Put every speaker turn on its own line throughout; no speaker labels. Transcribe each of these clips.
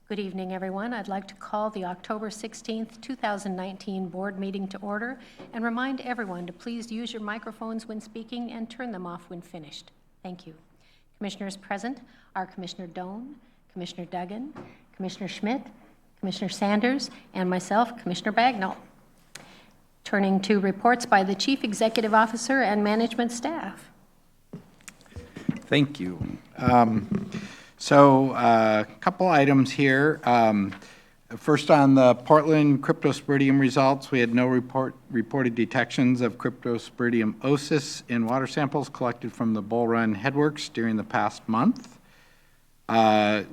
Good evening, everyone. I'd like to call the October 16th, 2019 board meeting to order and remind everyone to please use your microphones when speaking and turn them off when finished. Thank you. Commissioners present are Commissioner Doan, Commissioner Duggan, Commissioner Schmidt, Commissioner Sanders, and myself, Commissioner Bagnall. Turning to reports by the Chief Executive Officer and management staff.
Thank you. A couple items here. First, on the Portland cryptosporidium results, we had no reported detections of cryptosporidium osis in water samples collected from the Bull Run headworks during the past month.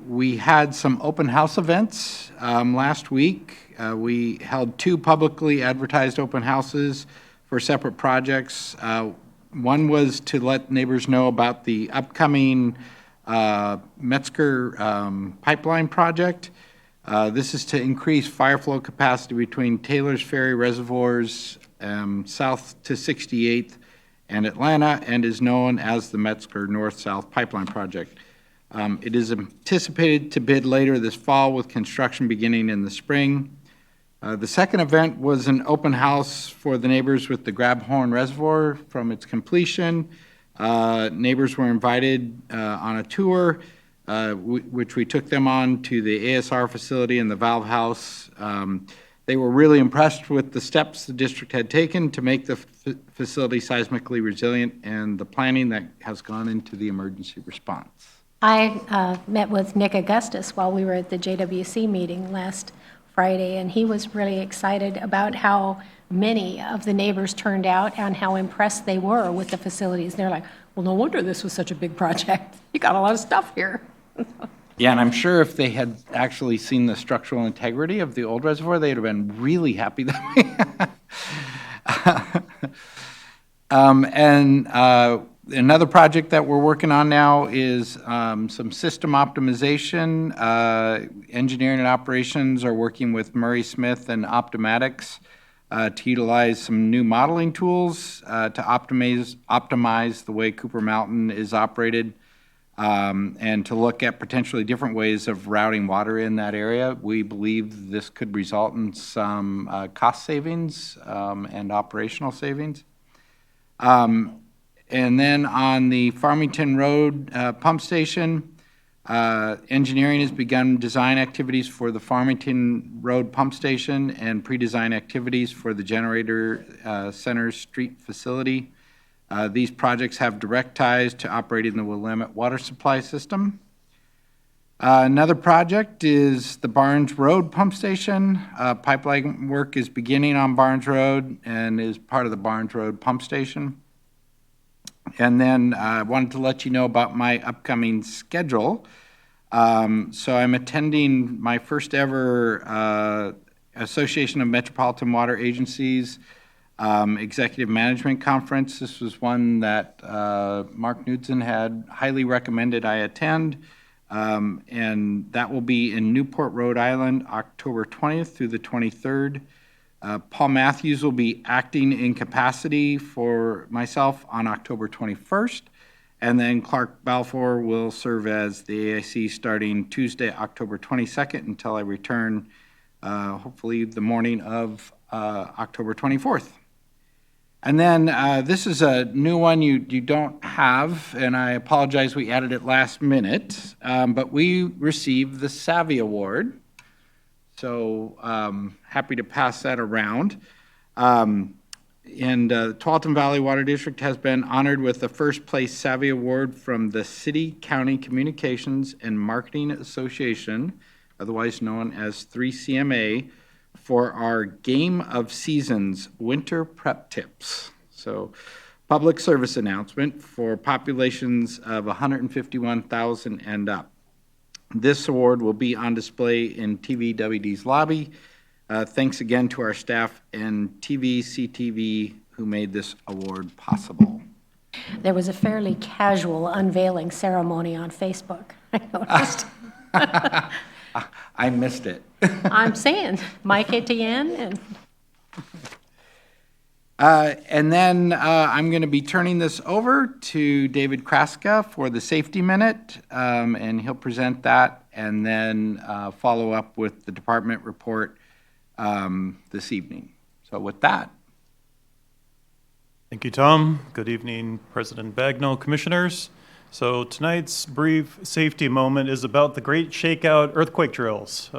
We had some open house events last week. We held 2 publicly advertised open houses for separate projects. One was to let neighbors know about the upcoming Metzger pipeline project. This is to increase fire flow capacity between Taylor's Ferry reservoirs south to 68th and Atlanta, and is known as the Metzger North-South Pipeline Project. It is anticipated to bid later this fall with construction beginning in the spring. The second event was an open house for the neighbors with the Grabhorn Reservoir from its completion. Neighbors were invited on a tour, which we took them on to the ASR facility and the valve house. They were really impressed with the steps the district had taken to make the facility seismically resilient and the planning that has gone into the emergency response.
I met with Nick Augustus while we were at the JWC meeting last Friday, and he was really excited about how many of the neighbors turned out and how impressed they were with the facilities. They're like, well, no wonder this was such a big project. You got a lot of stuff here.
Yeah, and I'm sure if they had actually seen the structural integrity of the old reservoir, they'd have been really happy that we another project that we're working on now is some system optimization. Engineering and operations are working with Murray Smith and Optimatics to utilize some new modeling tools to optimize the way Cooper Mountain is operated and to look at potentially different ways of routing water in that area. We believe this could result in some cost savings and operational savings. And then on the Farmington Road pump station, engineering has begun design activities for the Farmington Road pump station and pre-design activities for the generator center street facility. These projects have direct ties to operating the Willamette water supply system. Another project is the Barnes Road pump station. Pipeline work is beginning on Barnes Road and is part of the Barnes Road pump station. And then I wanted to let you know about my upcoming schedule. So I'm attending my first ever Association of Metropolitan Water Agencies Executive Management Conference. This was one that Mark Knudsen had highly recommended I attend. And that will be in Newport, Rhode Island, October 20th through the 23rd. Paul Matthews will be acting in capacity for myself on October 21st, and then Clark Balfour will serve as the AIC starting Tuesday, October 22nd until I return, hopefully the morning of October 24th. And then this is a new one you don't have, and I apologize we added it last minute, but we received the Savvy Award. So happy to pass that around. And the Tualatin Valley Water District has been honored with the first place Savvy Award from the City County Communications and Marketing Association, otherwise known as 3CMA, for our Game of Seasons Winter Prep Tips. So public service announcement for populations of 151,000 and up. This award will be on display in TVWD's lobby. Thanks again to our staff and TVCTV who made this award possible.
There was a fairly casual unveiling ceremony on Facebook, I noticed.
I missed it.
I'm saying, Mike Etienne
and then I'm going to be turning this over to David Kraska for the Safety Minute, and he'll present that and then follow up with the department report this evening. So with that.
Thank you, Tom. Good evening, President Bagnall, commissioners. So tonight's brief safety moment is about the Great Shakeout earthquake drills.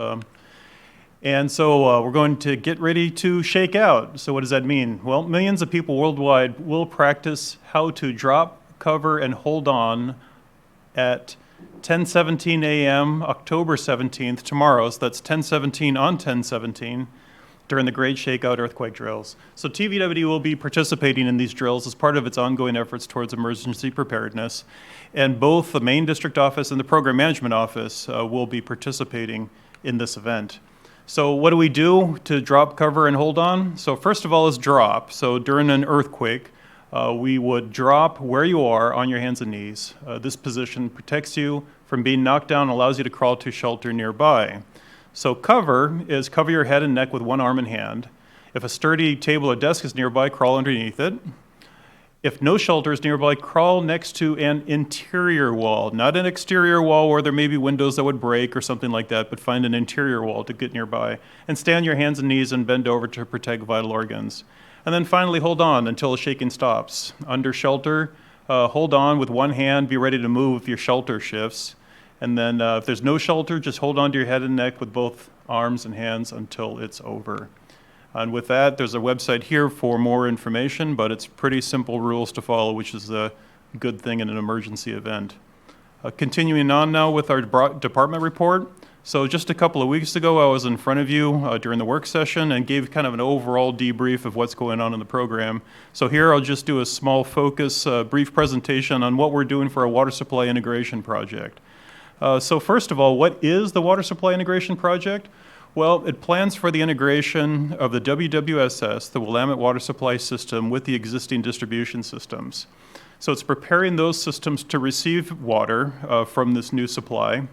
And so we're going to get ready to shake out. So what does that mean? Well, millions of people worldwide will practice how to drop, cover, and hold on at 10:17 a.m. October 17th, tomorrow. So that's 10:17 on 10:17 during the Great Shakeout earthquake drills. So TVWD will be participating in these drills as part of its ongoing efforts towards emergency preparedness. And both the main district office and the program management office will be participating in this event. So what do we do to drop, cover, and hold on? So first of all is drop. So during an earthquake, we would drop where you are on your hands and knees. This position protects you from being knocked down and allows you to crawl to shelter nearby. So cover is cover your head and neck with one arm and hand. If a sturdy table or desk is nearby, crawl underneath it. If no shelter is nearby, crawl next to an interior wall, not an exterior wall where there may be windows that would break or something like that, but find an interior wall to get nearby. And stay on your hands and knees and bend over to protect vital organs. And then finally, hold on until the shaking stops. Under shelter, hold on with one hand, be ready to move if your shelter shifts. And then if there's no shelter, just hold on to your head and neck with both arms and hands until it's over. And with that, there's a website here for more information, but it's pretty simple rules to follow, which is a good thing in an emergency event. Continuing on now with our department report. So just a couple of weeks ago, I was in front of you during the work session and gave kind of an overall debrief of what's going on in the program. So here I'll just do a small focus, brief presentation on what we're doing for a water supply integration project. So first of all, what is the Water Supply Integration Project? Well, it plans for the integration of the WWSS, the Willamette Water Supply System, with the existing distribution systems. So it's preparing those systems to receive water from this new supply.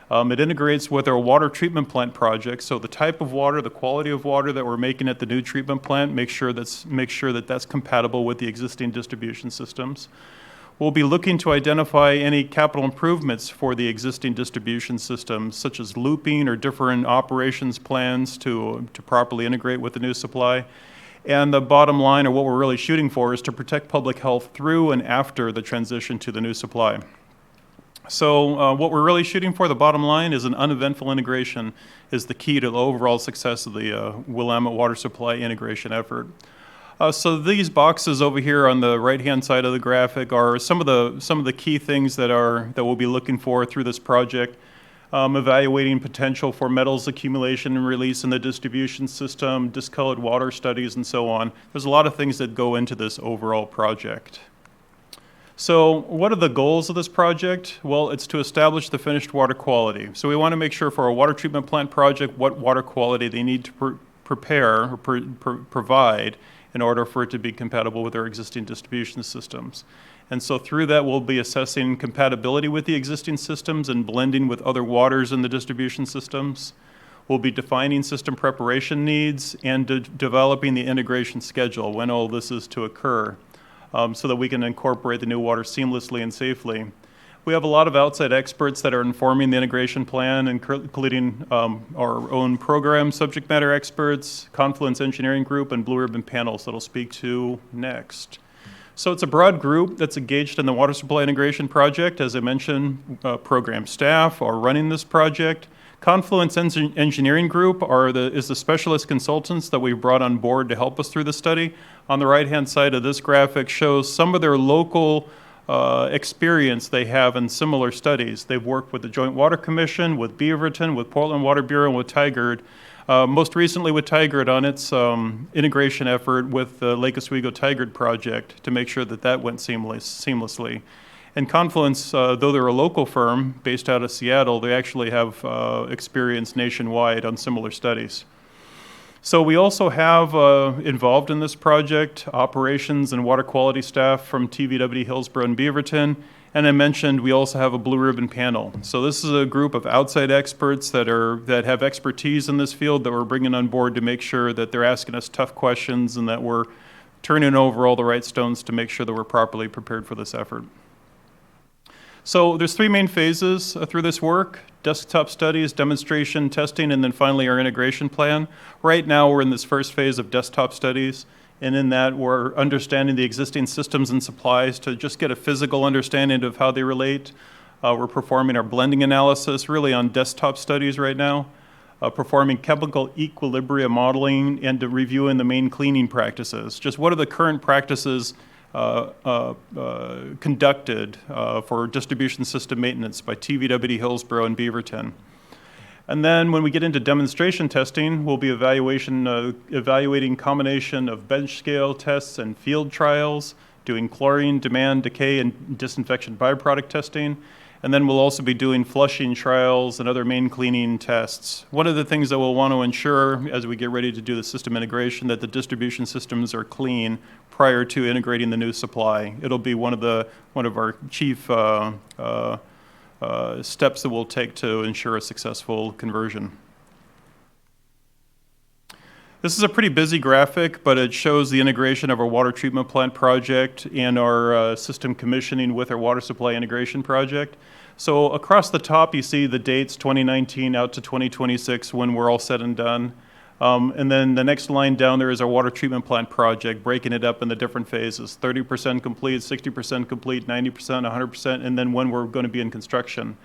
It integrates with our water treatment plant project, so the type of water, the quality of water that we're making at the new treatment plant, make sure that that's compatible with the existing distribution systems. We'll be looking to identify any capital improvements for the existing distribution systems, such as looping or different operations plans to properly integrate with the new supply. And the bottom line, or what we're really shooting for, is to protect public health through and after the transition to the new supply. So what we're really shooting for, the bottom line, is an uneventful integration is the key to the overall success of the Willamette Water Supply integration effort. So these boxes over here on the right-hand side of the graphic are some of the key things that we'll be looking for through this project. Evaluating potential for metals accumulation and release in the distribution system, discolored water studies, and so on. There's a lot of things that go into this overall project. So what are the goals of this project? Well, it's to establish the finished water quality. So we want to make sure for a water treatment plant project what water quality they need to prepare or provide in order for it to be compatible with our existing distribution systems. And so through that, we'll be assessing compatibility with the existing systems and blending with other waters in the distribution systems. We'll be defining system preparation needs and developing the integration schedule, when all this is to occur, so that we can incorporate the new water seamlessly and safely. We have a lot of outside experts that are informing the integration plan, including our own program subject matter experts, Confluence Engineering Group, and Blue Ribbon panels that I'll speak to next. So it's a broad group that's engaged in the water supply integration project. As I mentioned, program staff are running this project. Confluence Engineering Group is the specialist consultants that we brought on board to help us through the study. On the right-hand side of this graphic shows some of their local experience they have in similar studies. They've worked with the Joint Water Commission, with Beaverton, with Portland Water Bureau, and with Tigard. Most recently with Tigard on its integration effort with the Lake Oswego Tigard project to make sure that that went seamlessly. And Confluence, though they're a local firm based out of Seattle, they actually have experience nationwide on similar studies. So we also have involved in this project operations and water quality staff from TVWD Hillsborough and Beaverton. And I mentioned we also have a Blue Ribbon panel. So this is a group of outside experts that have expertise in this field that we're bringing on board to make sure that they're asking us tough questions and that we're turning over all the right stones to make sure that we're properly prepared for this effort. So there's three main phases through this work: desktop studies, demonstration, testing, and then finally our integration plan. Right now, we're in this first phase of desktop studies, and in that, we're understanding the existing systems and supplies to just get a physical understanding of how they relate. We're performing our blending analysis really on desktop studies right now, performing chemical equilibrium modeling, and reviewing the main cleaning practices. Just what are the current practices conducted for distribution system maintenance by TVWD Hillsborough and Beaverton. And then when we get into demonstration testing, we'll be evaluating combination of bench scale tests and field trials, doing chlorine, demand, decay, and disinfection byproduct testing. And then we'll also be doing flushing trials and other main cleaning tests. One of the things that we'll want to ensure as we get ready to do the system integration, that the distribution systems are clean prior to integrating the new supply. It'll be one of our chief steps that we'll take to ensure a successful conversion. This is a pretty busy graphic, but it shows the integration of our water treatment plant project and our system commissioning with our water supply integration project. So across the top, you see the dates 2019 out to 2026 when we're all said and done. And then the next line down there is our water treatment plant project, breaking it up into different phases: 30% complete, 60% complete, 90%, 100%, and then when we're going to be in construction.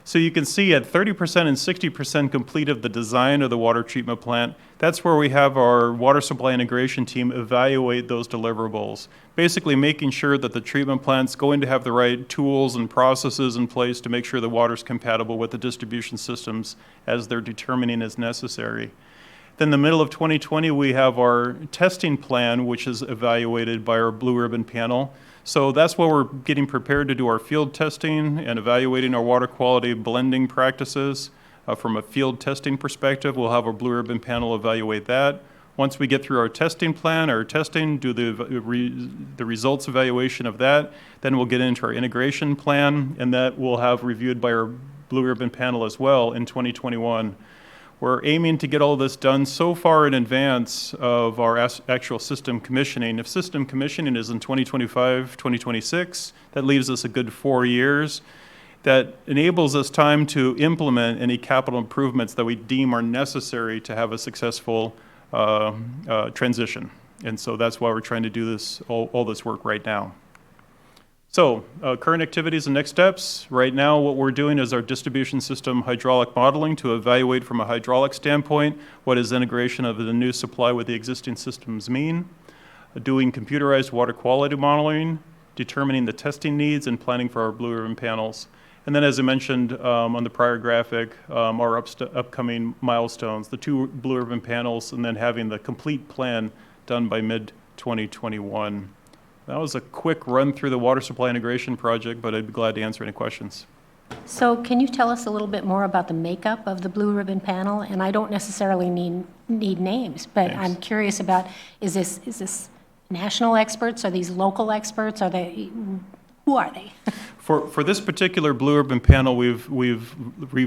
So you can see at 30% and 60% complete of the design of the water treatment plant, that's where we have our water supply integration team evaluate those deliverables, basically making sure that the treatment plant's going to have the right tools and processes in place to make sure the water's compatible with the distribution systems as they're determining as necessary. Then the middle of 2020, we have our testing plan, which is evaluated by our Blue Ribbon panel. So that's where we're getting prepared to do our field testing and evaluating our water quality blending practices. From a field testing perspective, we'll have our Blue Ribbon panel evaluate that. Once we get through our testing plan, our testing, do the results evaluation of that, then we'll get into our integration plan, and that we'll have reviewed by our Blue Ribbon panel as well in 2021. We're aiming to get all this done so far in advance of our actual system commissioning. If system commissioning is in 2025, 2026, that leaves us a good 4 years. That enables us time to implement any capital improvements that we deem are necessary to have a successful transition. And so that's why we're trying to do this, all this work right now. So current activities and next steps. Right now, what we're doing is our distribution system hydraulic modeling to evaluate from a hydraulic standpoint what does integration of the new supply with the existing systems mean. Doing computerized water quality modeling, determining the testing needs, and planning for our Blue Ribbon panels. And then, as I mentioned on the prior graphic, our upcoming milestones, the 2 Blue Ribbon panels, and then having the complete plan done by mid-2021. That was a quick run through the water supply integration project, but I'd be glad to answer any questions.
So can you tell us a little bit more about the makeup of the Blue Ribbon panel? And I don't necessarily need names, but I'm curious about, is this national experts? Are these local experts? Who are they?
For this particular Blue Ribbon panel, we've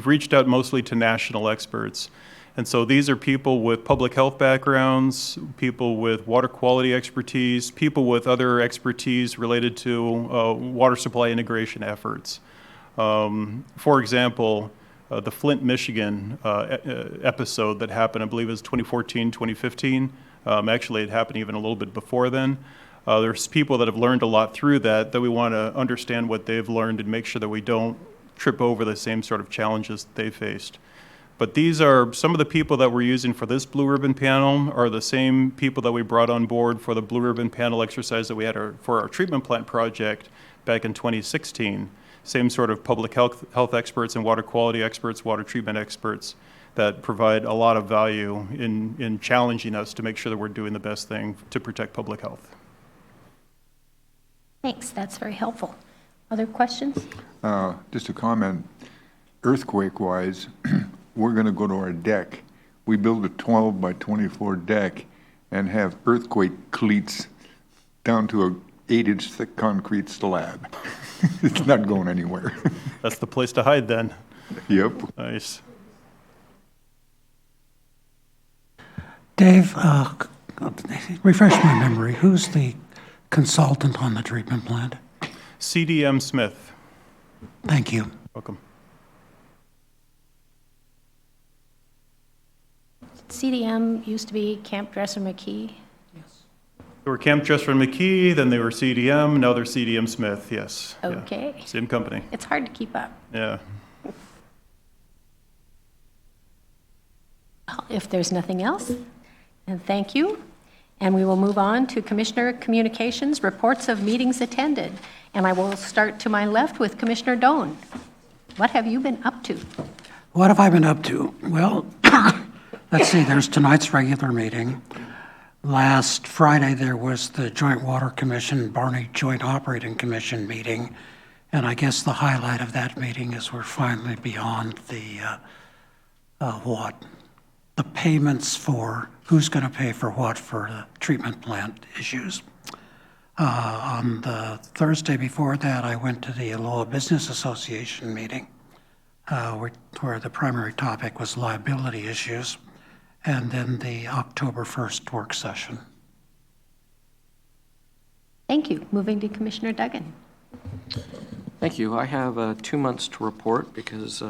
reached out mostly to national experts. And so these are people with public health backgrounds, people with water quality expertise, people with other expertise related to water supply integration efforts. For example, the Flint, Michigan episode that happened, I believe it was 2014, 2015. Actually, it happened even a little bit before then. There's people that have learned a lot through that we want to understand what they've learned and make sure that we don't trip over the same sort of challenges that they faced. But these are some of the people that we're using for this Blue Ribbon panel are the same people that we brought on board for the Blue Ribbon panel exercise that we had for our treatment plant project back in 2016. Same sort of public health experts and water quality experts, water treatment experts that provide a lot of value in challenging us to make sure that we're doing the best thing to protect public health.
Thanks, that's very helpful. Other questions?
Just a comment, earthquake-wise, we're going to go to our deck. We build a 12 by 24 deck and have earthquake cleats down to a 8-inch thick concrete slab. It's not going anywhere.
That's the place to hide then.
Yep.
Nice.
Dave, refresh my memory. Who's the consultant on the treatment plant?
CDM Smith.
Thank you.
Welcome.
CDM used to be Camp Dresser McKee.
They were Camp Dresser and McKee, then they were CDM, now they're CDM Smith, yes. Yeah.
Okay.
Same company,
It's hard to keep up.
yeah.
If there's nothing else, and thank you. And we will move on to Commissioner Communications, reports of meetings attended. And I will start to my left with Commissioner Doan. What have you been up to?
What have I been up to? Well, let's see, there's tonight's regular meeting. Last Friday, there was the Joint Water Commission, Barney Joint Operating Commission meeting. And I guess the highlight of that meeting is we're finally beyond the payments for who's going to pay for what for the treatment plant issues. On the Thursday before that, I went to the Aloha Business Association meeting, where the primary topic was liability issues, and then the October 1st work session.
Thank you. Moving to Commissioner Duggan.
Thank you. I have 2 months to report because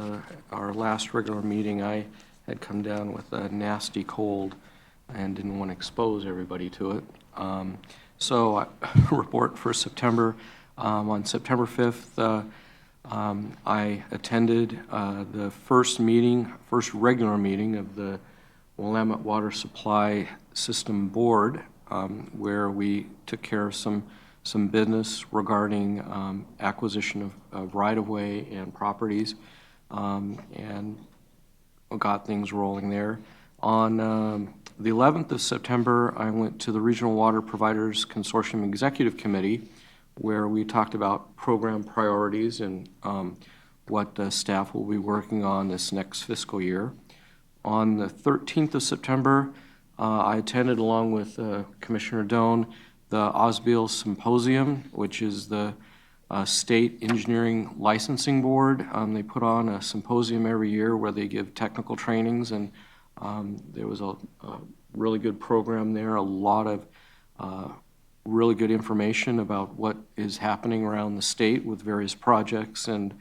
our last regular meeting, I had come down with a nasty cold and didn't want to expose everybody to it. So report for September. On September 5th, I attended the first regular meeting of the Willamette Water Supply System Board, where we took care of some business regarding acquisition of right-of-way and properties, and got things rolling there. On the 11th of September, I went to the Regional Water Providers Consortium Executive Committee, where we talked about program priorities and what staff will be working on this next fiscal year. On the 13th of September, I attended, along with Commissioner Doan, the Osbeal Symposium, which is the State Engineering Licensing Board. They put on a symposium every year where they give technical trainings, and there was a really good program there, a lot of really good information about what is happening around the state with various projects and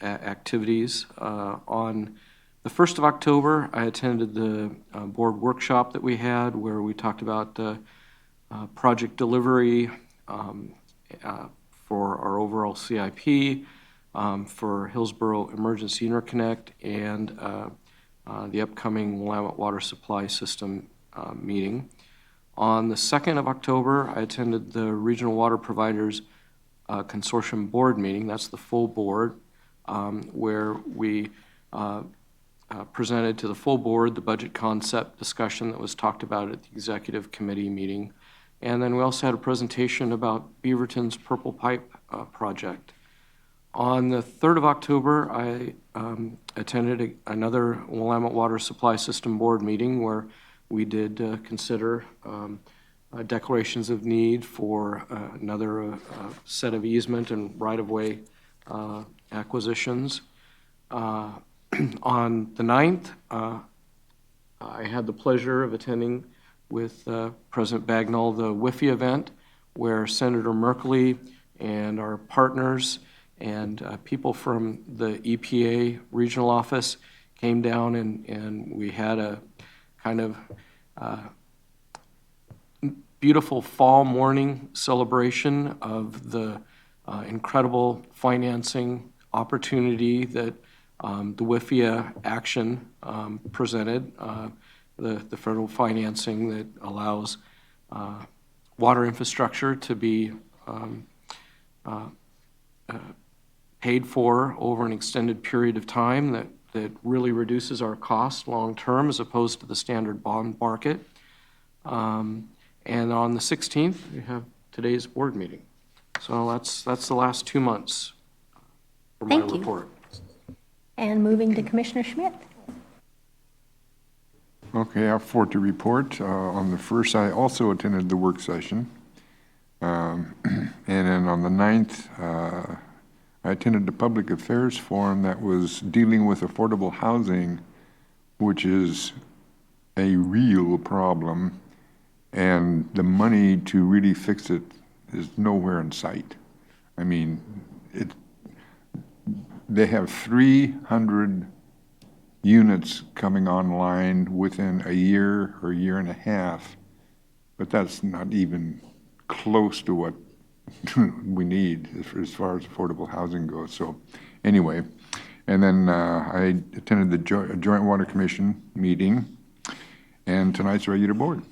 activities. On the 1st of October, I attended the board workshop that we had, where we talked about project delivery for our overall CIP, for Hillsborough Emergency Interconnect, and the upcoming Willamette Water Supply System meeting. On the 2nd of October, I attended the Regional Water Providers Consortium Board meeting. That's the full board, where we presented to the full board the budget concept discussion that was talked about at the executive committee meeting. And then we also had a presentation about Beaverton's Purple Pipe project. On the 3rd of October, I attended another Willamette Water Supply System Board meeting, where we did consider declarations of need for another set of easement and right-of-way acquisitions. On the 9th, I had the pleasure of attending with President Bagnall the WIFI event, where Senator Merkley and our partners and people from the EPA regional office came down, and we had a kind of beautiful fall morning celebration of the incredible financing opportunity that the WIFIA action presented, the federal financing that allows water infrastructure to be paid for over an extended period of time that really reduces our cost long term as opposed to the standard bond market. And on the 16th, we have today's board meeting. So that's the last 2 months for my report.
And moving to Commissioner Schmidt.
Okay, I have 4 to report. On the 1st, I also attended the work session. And then on the 9th, I attended the Public Affairs Forum that was dealing with affordable housing, which is a real problem, and the money to really fix it is nowhere in sight. I mean, they have 300 units coming online within a year or year and a half, but that's not even close to what we need as far as affordable housing goes. So anyway, and then I attended the Joint Water Commission meeting and tonight's regular board.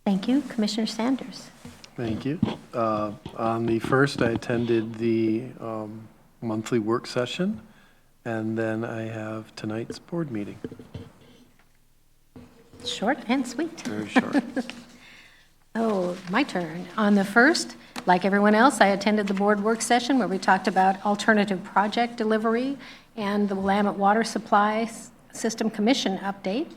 Thank you. Commissioner Sanders.
Thank you. On the first, I attended the monthly work session, and then I have tonight's board meeting.
Short and sweet.
Very short.
Oh, my turn. On the first, like everyone else, I attended the board work session where we talked about alternative project delivery and the Willamette Water Supply System Commission update.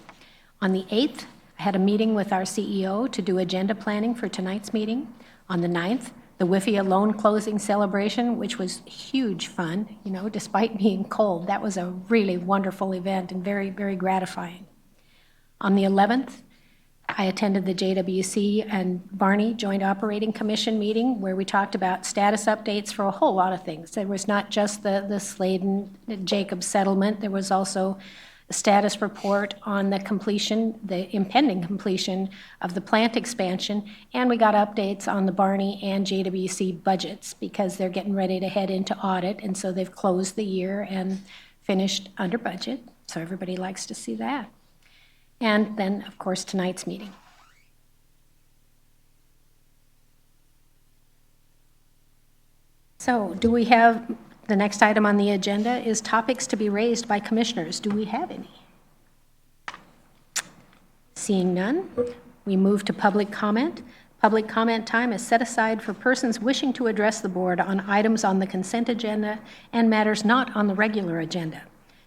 On the 8th, I had a meeting with our CEO to do agenda planning for tonight's meeting. On the 9th, the WIFIA loan closing celebration, which was huge fun, you know, despite being cold. That was a really wonderful event and very, very gratifying. On the 11th, I attended the JWC and Barney Joint Operating Commission meeting where we talked about status updates for a whole lot of things. There was not just the Sladen-Jacobs settlement, there was also a status report on the completion, the impending completion of the plant expansion, and we got updates on the Barney and JWC budgets because they're getting ready to head into audit, and so they've closed the year and finished under budget, so everybody likes to see that. And then, of course, tonight's meeting. So do we have, the next item on the agenda is topics to be raised by commissioners. Do we have any? Seeing none, we move to public comment. Public comment time is set aside for persons wishing to address the board on items on the consent agenda and matters not on the regular agenda.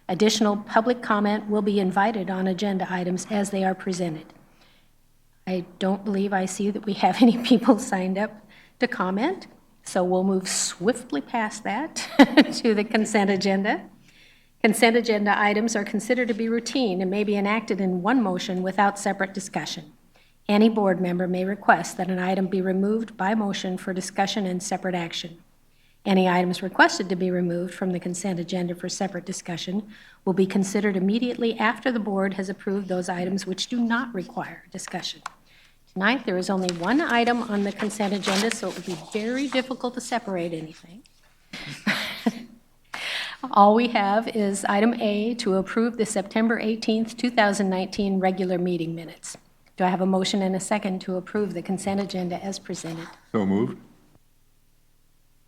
Additional public comment will be invited on agenda items as they are presented. I don't believe I see that we have any people signed up to comment, so we'll move swiftly past that to the consent agenda. Consent agenda items are considered to be routine and may be enacted in one motion without separate discussion. Any board member may request that an item be removed by motion for discussion and separate action. Any items requested to be removed from the consent agenda for separate discussion will be considered immediately after the board has approved those items which do not require discussion. Tonight, there is only one item on the consent agenda, so it would be very difficult to separate anything. All we have is item A, to approve the September 18th, 2019 regular meeting minutes. Do I have a motion and a second to approve the consent agenda as presented?
So moved.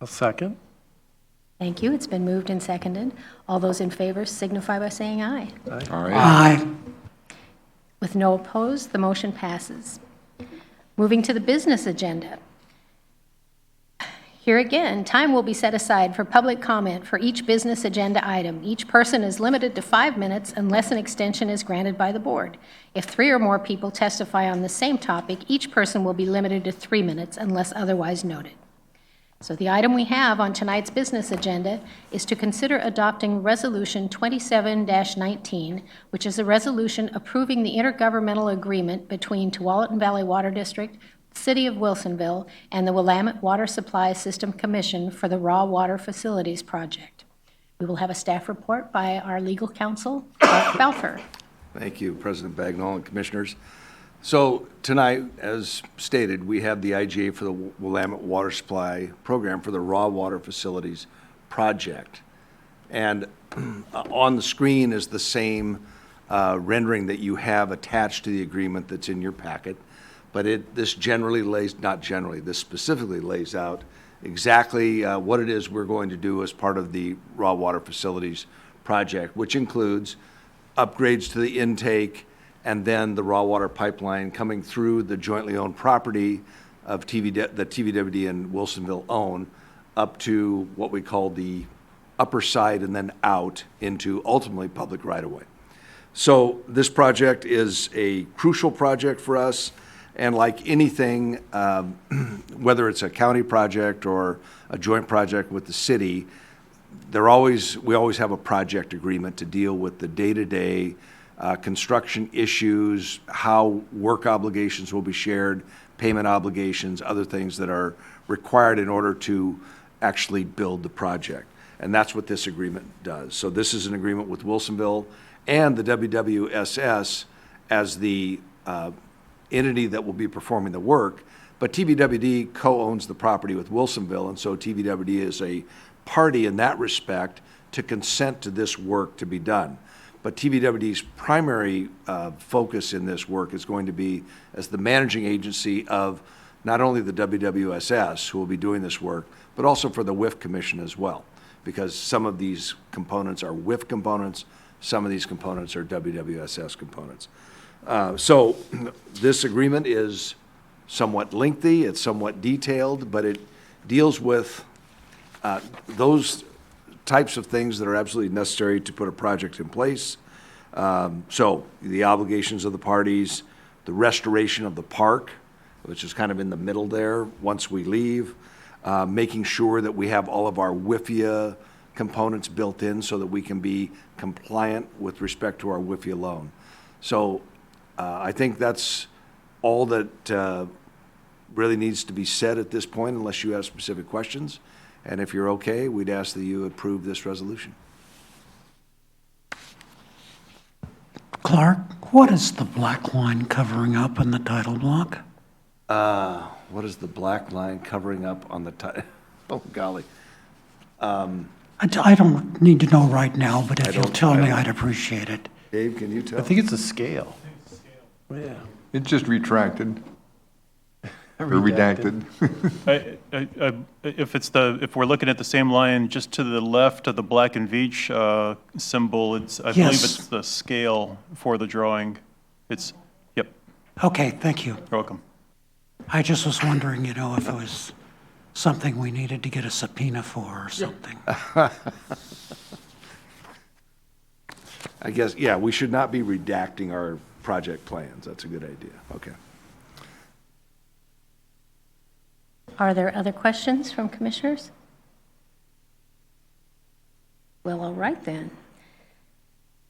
A second.
Thank you. It's been moved and seconded. All those in favor signify by saying aye.
All right.
Aye.
With no opposed, the motion passes. Moving to the business agenda. Here again, time will be set aside for public comment for each business agenda item. Each person is limited to 5 minutes unless an extension is granted by the board. If 3 or more people testify on the same topic, each person will be limited to 3 minutes unless otherwise noted. So the item we have on tonight's business agenda is to consider adopting Resolution 27-19, which is a resolution approving the intergovernmental agreement between Tualatin Valley Water District, City of Wilsonville, and the Willamette Water Supply System Commission for the Raw Water Facilities Project. We will have a staff report by our legal counsel, Mark Balfour.
Thank you, President Bagnall and Commissioners. So tonight, as stated, we have the IGA for the Willamette Water Supply Program for the Raw Water Facilities Project. And on the screen is the same rendering that you have attached to the agreement that's in your packet. But this specifically lays out exactly what it is we're going to do as part of the Raw Water Facilities Project, which includes upgrades to the intake, and then the raw water pipeline coming through the jointly owned property of the TVWD and Wilsonville own up to what we call the upper side and then out into ultimately public right-of-way. So this project is a crucial project for us, and like anything, whether it's a county project or a joint project with the city, we always have a project agreement to deal with the day-to-day construction issues, how work obligations will be shared, payment obligations, other things that are required in order to actually build the project. And that's what this agreement does. So this is an agreement with Wilsonville and the WWSS as the entity that will be performing the work, but TVWD co-owns the property with Wilsonville, and so TVWD is a party in that respect to consent to this work to be done. But TVWD's primary focus in this work is going to be as the managing agency of not only the WWSS, who will be doing this work, but also for the WIF Commission as well, because some of these components are WIF components, some of these components are WWSS components. So this agreement is somewhat lengthy, it's somewhat detailed, but it deals with those types of things that are absolutely necessary to put a project in place. So the obligations of the parties, the restoration of the park, which is kind of in the middle there once we leave, making sure that we have all of our WIFIA components built in so that we can be compliant with respect to our WIFIA loan. So I think that's all that really needs to be said at this point, unless you have specific questions. And if you're okay, we'd ask that you approve this resolution.
Clark, what is the black line covering up in the title block?
What is the black line covering up on the title? Oh, golly.
I don't need to know right now, but if you'll tell me, I'd appreciate it.
Dave, can you tell?
I think it's a scale. Yeah.
It's just retracted or redacted.
If we're looking at the same line just to the left of the black and veitch symbol, I believe it's the scale for the drawing. Yep,
Okay, thank you.
you're welcome.
I just was wondering, if it was something we needed to get a subpoena for or something.
I guess, yeah, we should not be redacting our project plans. That's a good idea. Okay.
Are there other questions from commissioners? Well, all right then.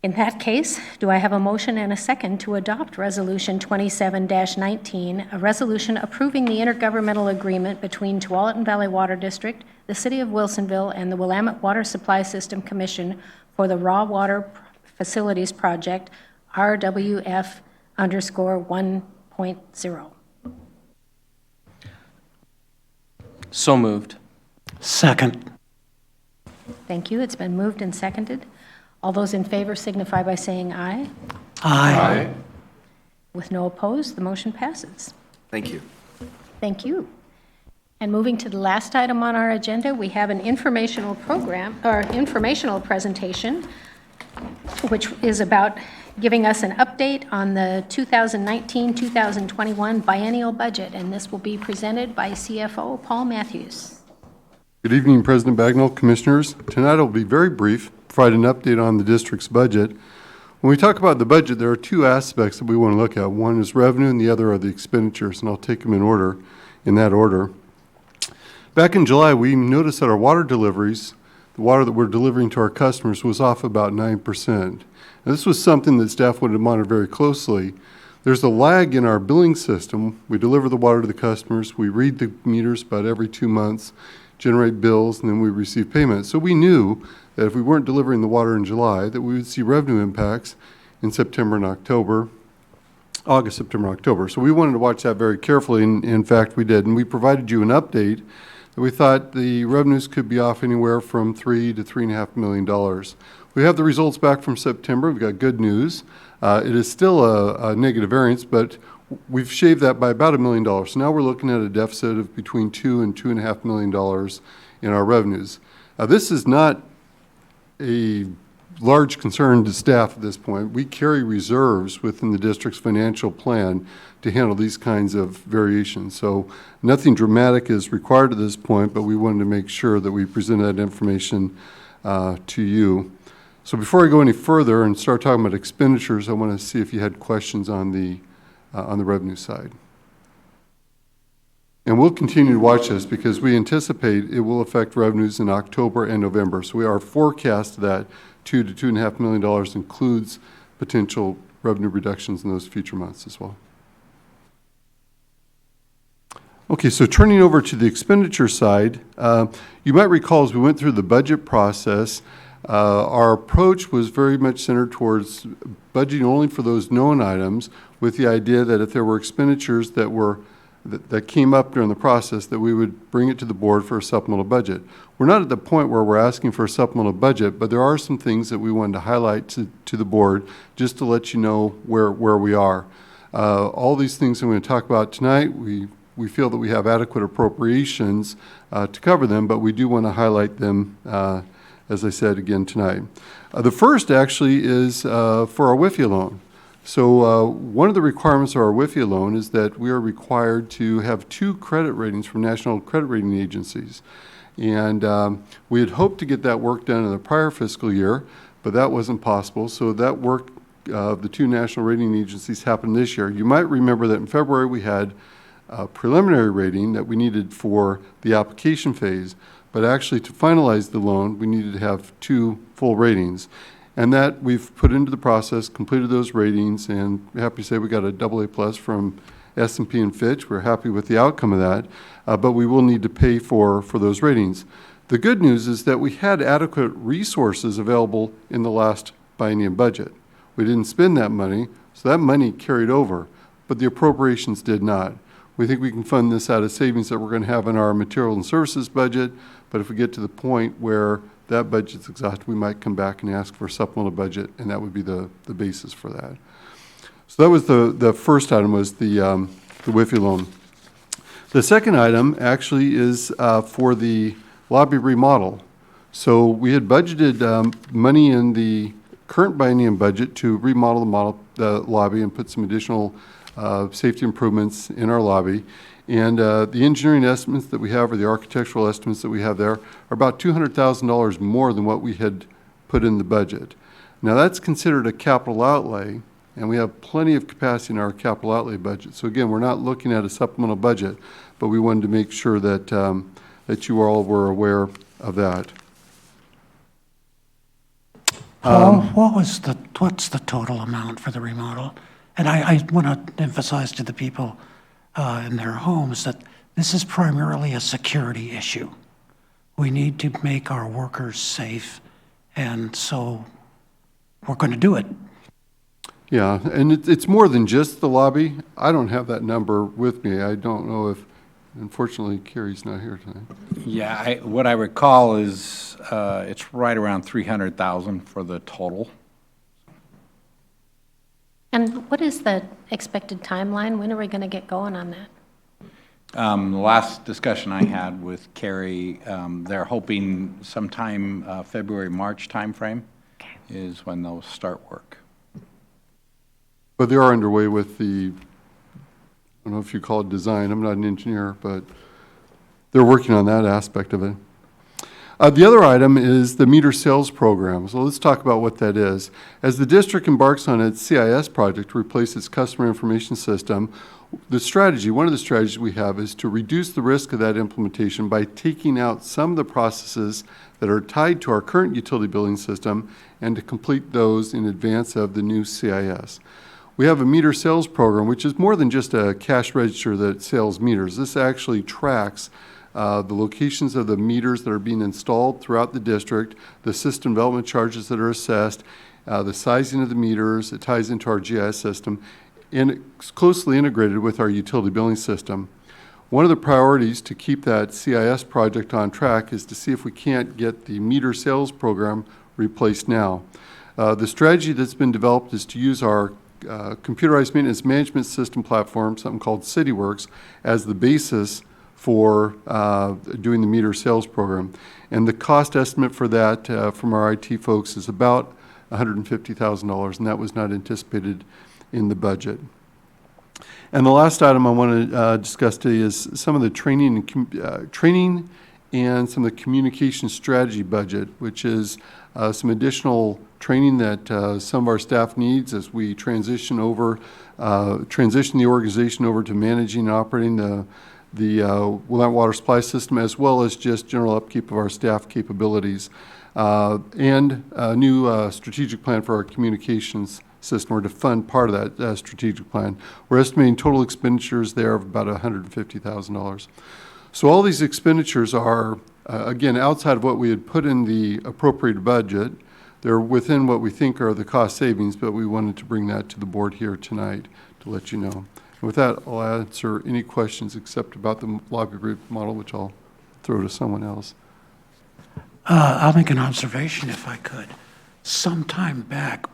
In that case, do I have a motion and a second to adopt Resolution 27-19, a resolution approving the intergovernmental agreement between Tualatin Valley Water District, the City of Wilsonville, and the Willamette Water Supply System Commission for the Raw Water Facilities Project, RWF_1.0?
So moved.
Second.
Thank you. It's been moved and seconded. All those in favor signify by saying aye.
Aye.
With no opposed, the motion passes.
Thank you.
Thank you. And moving to the last item on our agenda, we have an informational presentation, which is about giving us an update on the 2019-2021 biennial budget, and this will be presented by CFO Paul Matthews.
Good evening, President Bagnall, Commissioners. Tonight I'll be very brief, provide an update on the district's budget. When we talk about the budget, there are two aspects that we want to look at. One is revenue and the other are the expenditures, and I'll take them in that order. Back in July, we noticed that our water deliveries, the water that we're delivering to our customers, was off about 9%. Now, this was something that staff wanted to monitor very closely. There's a lag in our billing system. We deliver the water to the customers, we read the meters about every 2 months, generate bills, and then we receive payments. So we knew that if we weren't delivering the water in July, that we would see revenue impacts in September and October, August, September, October. So we wanted to watch that very carefully, and in fact we did. And we provided you an update that we thought the revenues could be off anywhere from $3 to $3.5 million. We have the results back from September. We've got good news. It is still a negative variance, but we've shaved that by about $1 million. So now we're looking at a deficit of between $2 and $2.5 million in our revenues. This is not a large concern to staff at this point. We carry reserves within the district's financial plan to handle these kinds of variations. So nothing dramatic is required at this point, but we wanted to make sure that we present that information to you. So before I go any further and start talking about expenditures, I want to see if you had questions on the revenue side. And we'll continue to watch this because we anticipate it will affect revenues in October and November. So our forecast that $2 to $2.5 million includes potential revenue reductions in those future months as well. Okay, so turning over to the expenditure side, you might recall as we went through the budget process, our approach was very much centered towards budgeting only for those known items, with the idea that if there were expenditures that came up during the process, that we would bring it to the board for a supplemental budget. We're not at the point where we're asking for a supplemental budget, but there are some things that we wanted to highlight to the board just to let you know where we are. All these things I'm going to talk about tonight, we feel that we have adequate appropriations to cover them, but we do want to highlight them, as I said again tonight. The first actually is for our WIFIA loan. So one of the requirements of our WIFIA loan is that we are required to have 2 credit ratings from national credit rating agencies. And we had hoped to get that work done in the prior fiscal year, but that wasn't possible. So that work of the 2 national rating agencies happened this year. You might remember that in February we had a preliminary rating that we needed for the application phase, but actually to finalize the loan, we needed to have 2 full ratings. And that we've put into the process, completed those ratings, and I'm happy to say we got a AA+ from S&P and Fitch. We're happy with the outcome of that, but we will need to pay for those ratings. The good news is that we had adequate resources available in the last biennium budget. We didn't spend that money, so that money carried over, but the appropriations did not. We think we can fund this out of savings that we're going to have in our material and services budget, but if we get to the point where that budget's exhausted, we might come back and ask for a supplemental budget, and that would be the basis for that. So that was the first item, was the WIFIA loan. The second item actually is for the lobby remodel. So we had budgeted money in the current biennium budget to remodel the lobby and put some additional safety improvements in our lobby. And the engineering estimates that we have, or the architectural estimates that we have there, are about $200,000 more than what we had put in the budget. Now that's considered a capital outlay, and we have plenty of capacity in our capital outlay budget. So again, we're not looking at a supplemental budget, but we wanted to make sure that, that you all were aware of that.
Paul, what's the total amount for the remodel? And I want to emphasize to the people in their homes that this is primarily a security issue. We need to make our workers safe, and so we're going to do it.
Yeah, and it's more than just the lobby. I don't have that number with me. I don't know if, unfortunately, Carrie's not here tonight.
Yeah, what I recall is it's right around 300,000 for the total.
And what is the expected timeline? When are we going to get going on that?
The last discussion I had with Carrie, they're hoping sometime February, March timeframe is when they'll start work.
But they are underway with the, I don't know if you call it design, I'm not an engineer, but they're working on that aspect of it. The other item is the meter sales program. So let's talk about what that is. As the district embarks on its CIS project to replace its customer information system, one of the strategies we have is to reduce the risk of that implementation by taking out some of the processes that are tied to our current utility billing system and to complete those in advance of the new CIS. We have a meter sales program, which is more than just a cash register that sells meters. This actually tracks the locations of the meters that are being installed throughout the district, the system development charges that are assessed, the sizing of the meters. It ties into our GIS system, and it's closely integrated with our utility billing system. One of the priorities to keep that CIS project on track is to see if we can't get the meter sales program replaced now. The strategy that's been developed is to use our computerized maintenance management system platform, something called CityWorks, as the basis for doing the meter sales program. And the cost estimate for that from our IT folks is about $150,000, and that was not anticipated in the budget. And the last item I want to discuss today is some of the training and some of the communication strategy budget, which is some additional training that some of our staff needs as we transition the organization over to managing and operating the Willamette Water Supply System, as well as just general upkeep of our staff capabilities, and a new strategic plan for our communications system, or to fund part of that strategic plan. We're estimating total expenditures there of about $150,000. So all these expenditures are, again, outside of what we had put in the appropriated budget. They're within what we think are the cost savings, but we wanted to bring that to the board here tonight to let you know. With that, I'll answer any questions except about the lobby group model, which I'll throw to someone else.
I'll make an observation if I could. Some time back,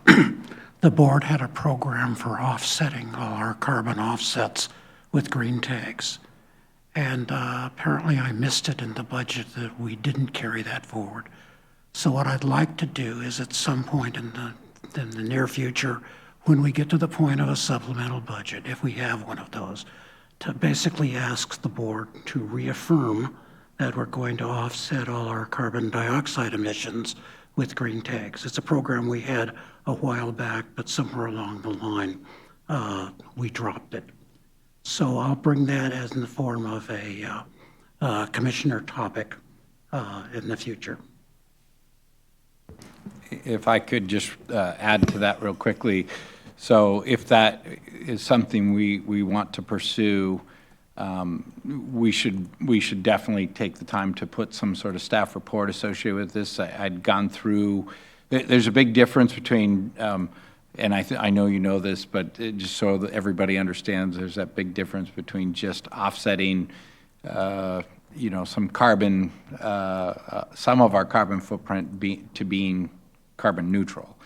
the board had a program for offsetting all our carbon offsets with green tags. And apparently I missed it in the budget that we didn't carry that forward. So what I'd like to do is at some point in the near future, when we get to the point of a supplemental budget, if we have one of those, to basically ask the board to reaffirm that we're going to offset all our carbon dioxide emissions with green tags. It's a program we had a while back, but somewhere along the line, we dropped it. So I'll bring that as in the form of a commissioner topic in the future.
If I could just add to that real quickly. So if that is something we want to pursue, we should definitely take the time to put some sort of staff report associated with this. I'd gone through, there's a big difference between, and I know you know this, but just so that everybody understands, there's that big difference between just offsetting, some carbon, some of our carbon footprint to being carbon neutral.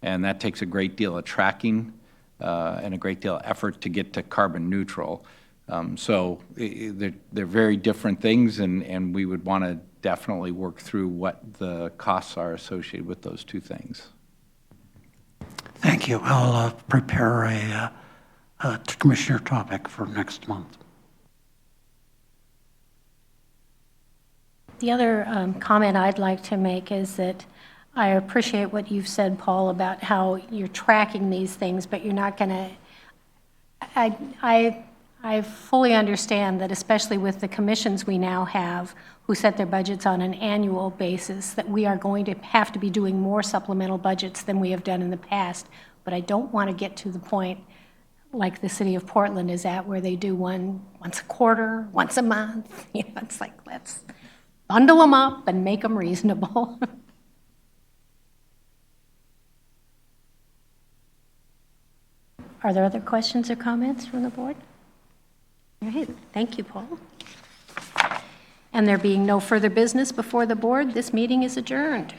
And that takes a great deal of tracking and a great deal of effort to get to carbon neutral. So they're very different things, and we would want to definitely work through what the costs are associated with those two things.
Thank you. I'll prepare a commissioner topic for next month.
The other comment I'd like to make is that I appreciate what you've said, Paul, about how you're tracking these things, but you're not going to, I fully understand that, especially with the commissions we now have who set their budgets on an annual basis, that we are going to have to be doing more supplemental budgets than we have done in the past. But I don't want to get to the point like the city of Portland is at, where they do one once a quarter, once a month. It's like, let's bundle them up and make them reasonable. Are there other questions or comments from the board? All right, thank you, Paul. And there being no further business before the board, this meeting is adjourned.